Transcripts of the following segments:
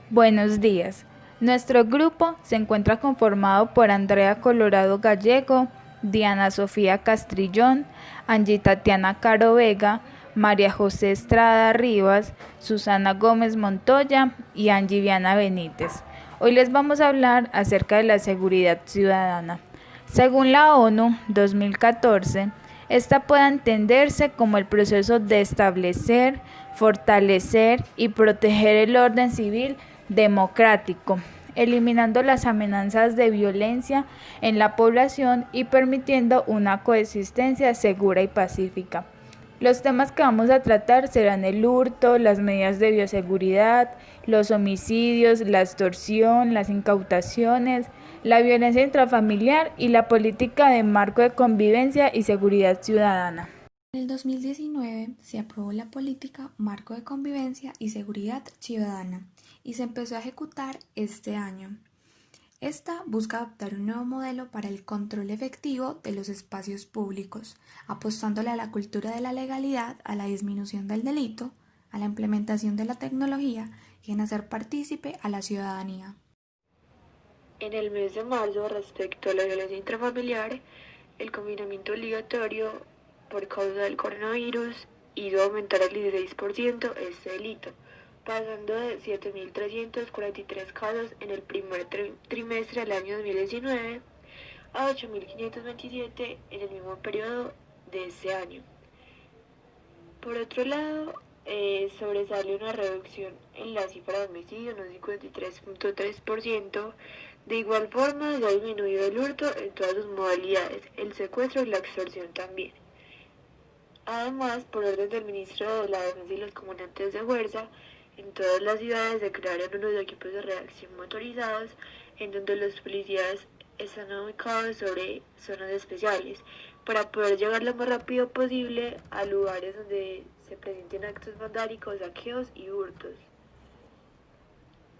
Buenos días. Nuestro grupo se encuentra conformado por Andrea Colorado Gallego, Diana Sofía Castrillón, Angie Tatiana Caro Vega, María José Estrada Rivas, Susana Gómez Montoya y Angie Viana Benítez. Hoy les vamos a hablar acerca de la seguridad ciudadana. Según la ONU 2014, esta puede entenderse como el proceso de establecer, fortalecer y proteger el orden civil democrático, eliminando las amenazas de violencia en la población y permitiendo una coexistencia segura y pacífica. Los temas que vamos a tratar serán el hurto, las medidas de bioseguridad, los homicidios, la extorsión, las incautaciones, la violencia intrafamiliar y la política de marco de convivencia y seguridad ciudadana. En el 2019 se aprobó la política Marco de Convivencia y Seguridad Ciudadana y se empezó a ejecutar este año. Esta busca adoptar un nuevo modelo para el control efectivo de los espacios públicos, apostándole a la cultura de la legalidad, a la disminución del delito, a la implementación de la tecnología y en hacer partícipe a la ciudadanía. En el mes de marzo, respecto a la violencia intrafamiliar, el confinamiento obligatorio por causa del coronavirus hizo aumentar al 16% este delito, pasando de 7.343 casos en el primer trimestre del año 2019 a 8.527 en el mismo periodo de este año. Por otro lado, sobresale una reducción en la cifra de homicidios, un 53.3%. De igual forma, se ha disminuido el hurto en todas sus modalidades, el secuestro y la extorsión también. Además, por orden del ministro de la Defensa y los comandantes de fuerza, en todas las ciudades se crearon unos equipos de reacción motorizados en donde los policías están ubicados sobre zonas especiales para poder llegar lo más rápido posible a lugares donde se presenten actos vandálicos, saqueos y hurtos.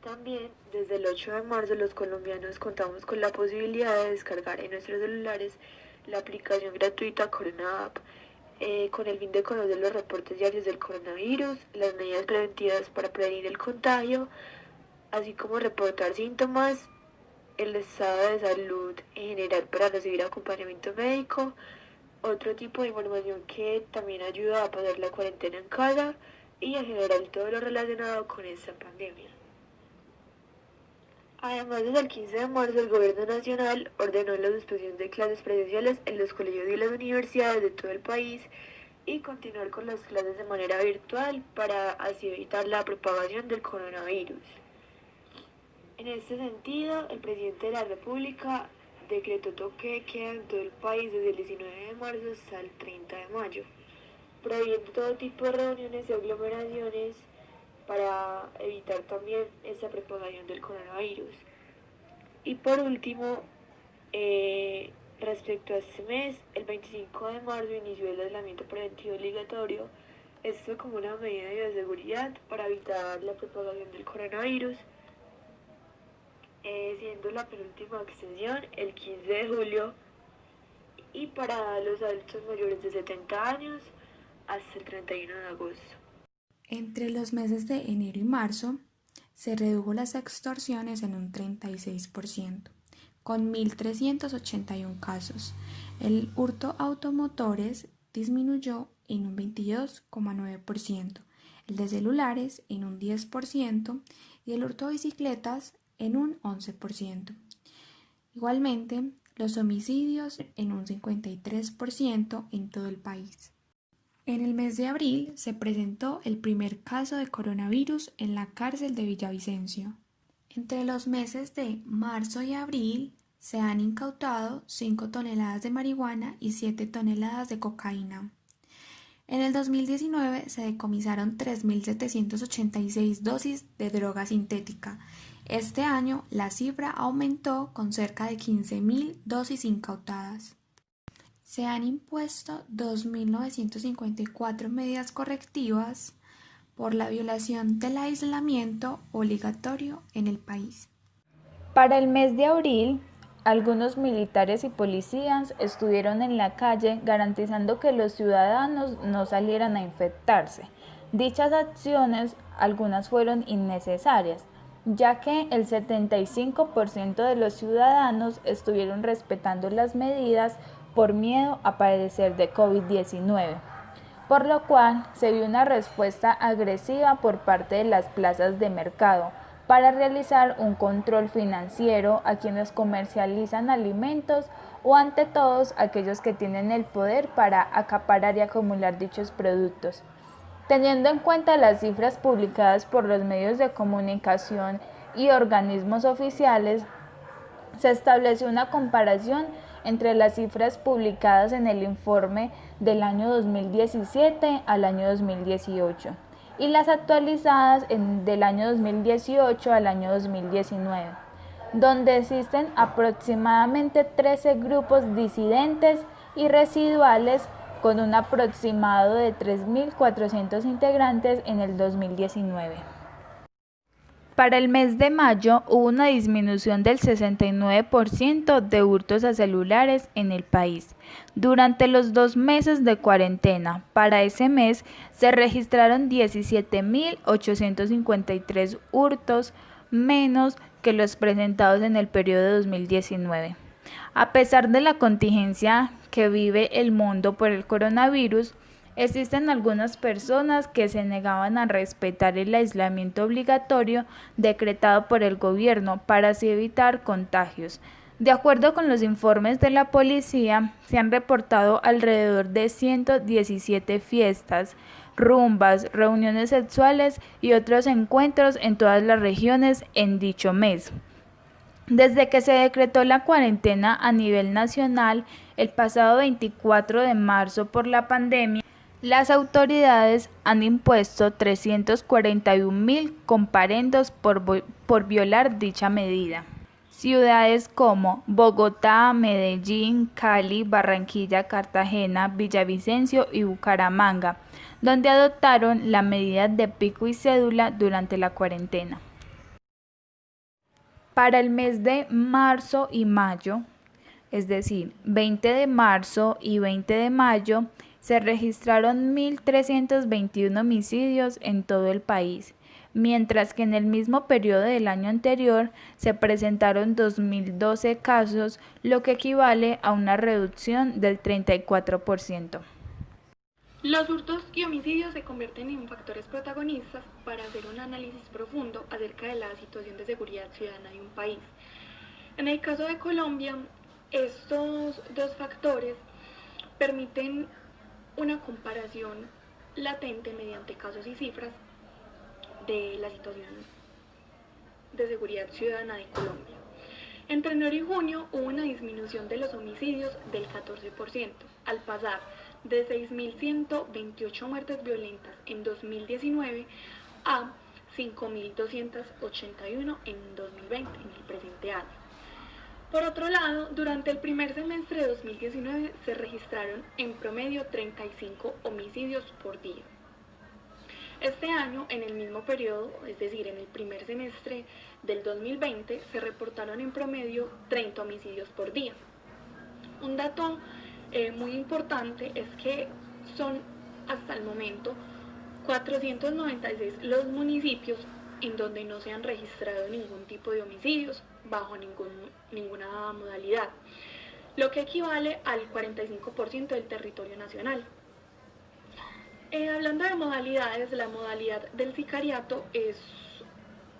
También, desde el 8 de marzo, los colombianos contamos con la posibilidad de descargar en nuestros celulares la aplicación gratuita Corona App, con el fin de conocer los reportes diarios del coronavirus, las medidas preventivas para prevenir el contagio, así como reportar síntomas, el estado de salud en general para recibir acompañamiento médico, otro tipo de información que también ayuda a pasar la cuarentena en casa y en general todo lo relacionado con esta pandemia. Además, desde el 15 de marzo, el Gobierno Nacional ordenó la suspensión de clases presenciales en los colegios y las universidades de todo el país y continuar con las clases de manera virtual para así evitar la propagación del coronavirus. En este sentido, el presidente de la República decretó toque de queda en todo el país desde el 19 de marzo hasta el 30 de mayo, prohibiendo todo tipo de reuniones y aglomeraciones para evitar también esa propagación del coronavirus. Y por último, respecto a este mes, el 25 de marzo inició el aislamiento preventivo obligatorio, esto como una medida de bioseguridad para evitar la propagación del coronavirus, siendo la penúltima extensión el 15 de julio y para los adultos mayores de 70 años hasta el 31 de agosto. Entre los meses de enero y marzo, se redujo las extorsiones en un 36%, con 1.381 casos. El hurto automotores disminuyó en un 22,9%, el de celulares en un 10% y el hurto de bicicletas en un 11%. Igualmente, los homicidios en un 53% en todo el país. En el mes de abril se presentó el primer caso de coronavirus en la cárcel de Villavicencio. Entre los meses de marzo y abril se han incautado 5 toneladas de marihuana y 7 toneladas de cocaína. En el 2019 se decomisaron 3.786 dosis de droga sintética. Este año la cifra aumentó con cerca de 15.000 dosis incautadas. Se han impuesto 2.954 medidas correctivas por la violación del aislamiento obligatorio en el país. Para el mes de abril, algunos militares y policías estuvieron en la calle garantizando que los ciudadanos no salieran a infectarse. Dichas acciones, algunas fueron innecesarias, ya que el 75% de los ciudadanos estuvieron respetando las medidas por miedo a padecer de COVID-19, por lo cual se vio una respuesta agresiva por parte de las plazas de mercado para realizar un control financiero a quienes comercializan alimentos o ante todos aquellos que tienen el poder para acaparar y acumular dichos productos. Teniendo en cuenta las cifras publicadas por los medios de comunicación y organismos oficiales, se estableció una comparación entre las cifras publicadas en el informe del año 2017 al año 2018 y las actualizadas del año 2018 al año 2019, donde existen aproximadamente 13 grupos disidentes y residuales con un aproximado de 3.400 integrantes en el 2019. Para el mes de mayo hubo una disminución del 69% de hurtos a celulares en el país. Durante los 2 meses de cuarentena, para ese mes se registraron 17.853 hurtos menos que los presentados en el periodo de 2019. A pesar de la contingencia que vive el mundo por el coronavirus, existen algunas personas que se negaban a respetar el aislamiento obligatorio decretado por el gobierno para así evitar contagios. De acuerdo con los informes de la policía, se han reportado alrededor de 117 fiestas, rumbas, reuniones sexuales y otros encuentros en todas las regiones en dicho mes. Desde que se decretó la cuarentena a nivel nacional el pasado 24 de marzo por la pandemia, las autoridades han impuesto 341.000 comparendos por violar dicha medida. Ciudades como Bogotá, Medellín, Cali, Barranquilla, Cartagena, Villavicencio y Bucaramanga, donde adoptaron la medida de pico y cédula durante la cuarentena. Para el mes de marzo y mayo, es decir, 20 de marzo y 20 de mayo, se registraron 1.321 homicidios en todo el país, mientras que en el mismo periodo del año anterior se presentaron 2.012 casos, lo que equivale a una reducción del 34%. Los hurtos y homicidios se convierten en factores protagonistas para hacer un análisis profundo acerca de la situación de seguridad ciudadana de un país. En el caso de Colombia, estos dos factores permiten una comparación latente mediante casos y cifras de la situación de seguridad ciudadana de Colombia. Entre enero y junio hubo una disminución de los homicidios del 14%, al pasar de 6.128 muertes violentas en 2019 a 5.281 en 2020, en el presente año. Por otro lado, durante el primer semestre de 2019 se registraron en promedio 35 homicidios por día. Este año, en el mismo periodo, es decir, en el primer semestre del 2020, se reportaron en promedio 30 homicidios por día. Un dato muy importante es que son hasta el momento 496 los municipios en donde no se han registrado ningún tipo de homicidios bajo ninguna modalidad, lo que equivale al 45% del territorio nacional. Hablando de modalidades, la modalidad del sicariato es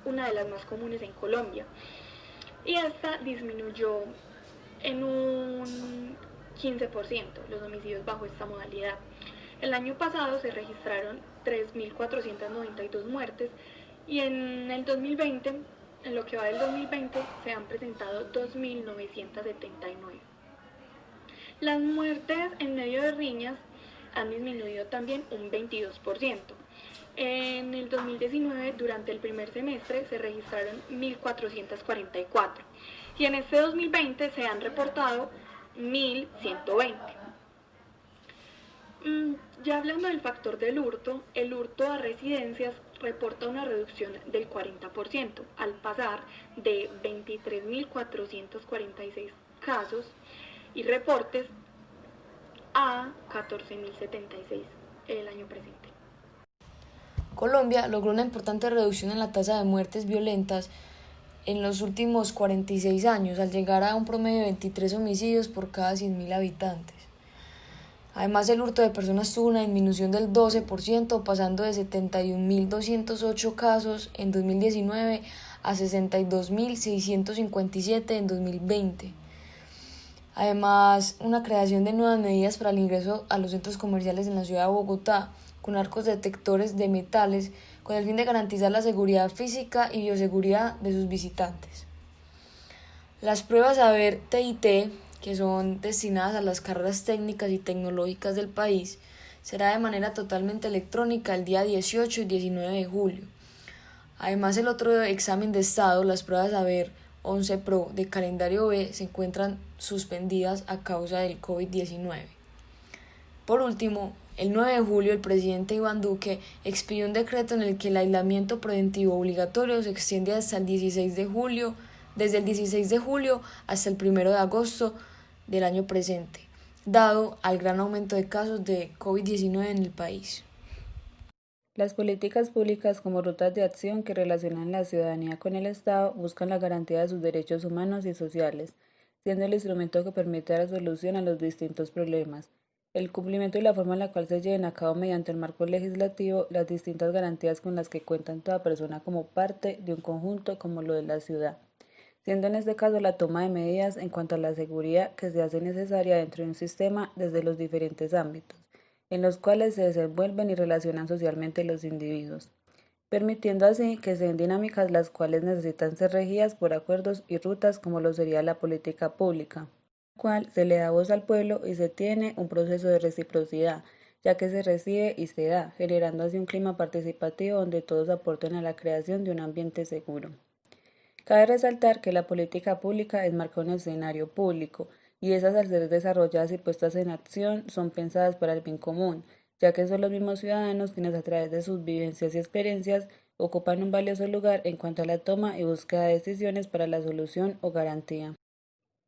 una de las más comunes en Colombia y esta disminuyó en un 15% los homicidios bajo esta modalidad. El año pasado se registraron 3.492 muertes y en el 2020, en lo que va del 2020, se han presentado 2.979. Las muertes en medio de riñas han disminuido también un 22%. En el 2019, durante el primer semestre, se registraron 1.444 y en este 2020 se han reportado 1.120. Ya hablando del factor del hurto, el hurto a residencias reporta una reducción del 40%, al pasar de 23.446 casos y reportes a 14.076 el año presente. Colombia logró una importante reducción en la tasa de muertes violentas en los últimos 46 años, al llegar a un promedio de 23 homicidios por cada 100.000 habitantes. Además, el hurto de personas tuvo una disminución del 12%, pasando de 71.208 casos en 2019 a 62.657 en 2020. Además, una creación de nuevas medidas para el ingreso a los centros comerciales en la ciudad de Bogotá, con arcos detectores de metales, con el fin de garantizar la seguridad física y bioseguridad de sus visitantes. Las pruebas Saber TIT, que son destinadas a las carreras técnicas y tecnológicas del país, será de manera totalmente electrónica el día 18 y 19 de julio. Además, el otro examen de estado, las pruebas Saber 11 Pro de calendario B, se encuentran suspendidas a causa del COVID-19. Por último, el 9 de julio el presidente Iván Duque expidió un decreto en el que el aislamiento preventivo obligatorio se extiende hasta el 16 de julio, desde el 16 de julio hasta el 1 de agosto del año presente, dado al gran aumento de casos de COVID-19 en el país. Las políticas públicas como rutas de acción que relacionan la ciudadanía con el Estado buscan la garantía de sus derechos humanos y sociales, siendo el instrumento que permite dar solución a los distintos problemas. El cumplimiento y la forma en la cual se lleven a cabo mediante el marco legislativo las distintas garantías con las que cuenta toda persona como parte de un conjunto como lo de la ciudad, siendo en este caso la toma de medidas en cuanto a la seguridad que se hace necesaria dentro de un sistema desde los diferentes ámbitos, en los cuales se desenvuelven y relacionan socialmente los individuos, permitiendo así que se den dinámicas las cuales necesitan ser regidas por acuerdos y rutas como lo sería la política pública, cual se le da voz al pueblo y se tiene un proceso de reciprocidad, ya que se recibe y se da, generando así un clima participativo donde todos aporten a la creación de un ambiente seguro. Cabe resaltar que la política pública enmarca un escenario público, y esas al ser desarrolladas y puestas en acción son pensadas para el bien común, ya que son los mismos ciudadanos quienes a través de sus vivencias y experiencias ocupan un valioso lugar en cuanto a la toma y búsqueda de decisiones para la solución o garantía.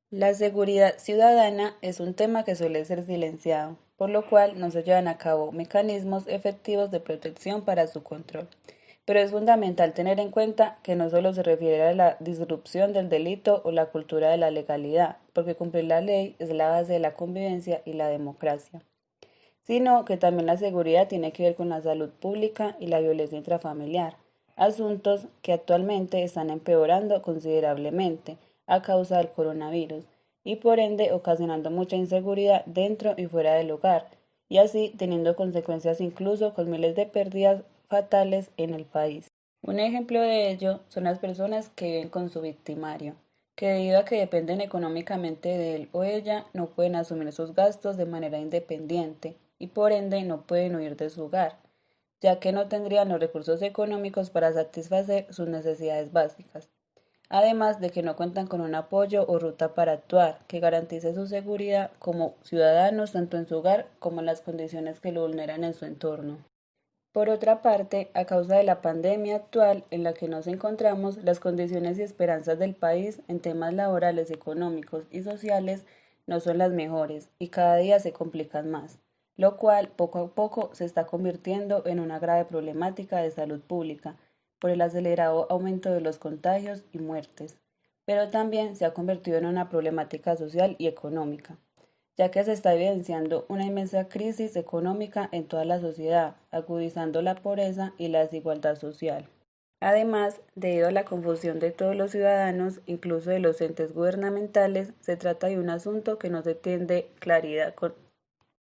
La seguridad ciudadana es un tema que suele ser silenciado, por lo cual no se llevan a cabo mecanismos efectivos de protección para su control. Pero es fundamental tener en cuenta que no solo se refiere a la disrupción del delito o la cultura de la legalidad, porque cumplir la ley es la base de la convivencia y la democracia, sino que también la seguridad tiene que ver con la salud pública y la violencia intrafamiliar, asuntos que actualmente están empeorando considerablemente a causa del coronavirus y por ende ocasionando mucha inseguridad dentro y fuera del hogar, y así teniendo consecuencias incluso con miles de pérdidas fatales en el país. Un ejemplo de ello son las personas que viven con su victimario, que debido a que dependen económicamente de él o ella, no pueden asumir sus gastos de manera independiente y por ende no pueden huir de su hogar, ya que no tendrían los recursos económicos para satisfacer sus necesidades básicas. Además de que no cuentan con un apoyo o ruta para actuar que garantice su seguridad como ciudadanos tanto en su hogar como en las condiciones que lo vulneran en su entorno. Por otra parte, a causa de la pandemia actual en la que nos encontramos, las condiciones y esperanzas del país en temas laborales, económicos y sociales no son las mejores y cada día se complican más, lo cual poco a poco se está convirtiendo en una grave problemática de salud pública por el acelerado aumento de los contagios y muertes, pero también se ha convertido en una problemática social y económica, ya que se está evidenciando una inmensa crisis económica en toda la sociedad, agudizando la pobreza y la desigualdad social. Además, debido a la confusión de todos los ciudadanos, incluso de los entes gubernamentales, se trata de un asunto que no se tiene claridad con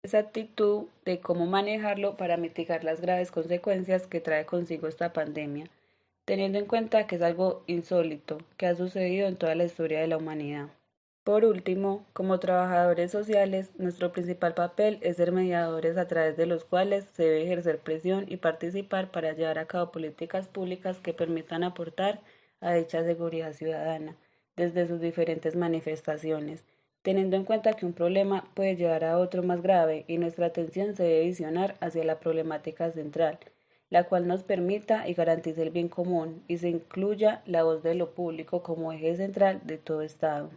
exactitud de cómo manejarlo para mitigar las graves consecuencias que trae consigo esta pandemia, teniendo en cuenta que es algo insólito que ha sucedido en toda la historia de la humanidad. Por último, como trabajadores sociales, nuestro principal papel es ser mediadores a través de los cuales se debe ejercer presión y participar para llevar a cabo políticas públicas que permitan aportar a dicha seguridad ciudadana desde sus diferentes manifestaciones, teniendo en cuenta que un problema puede llevar a otro más grave y nuestra atención se debe visionar hacia la problemática central, la cual nos permita y garantice el bien común y se incluya la voz de lo público como eje central de todo Estado.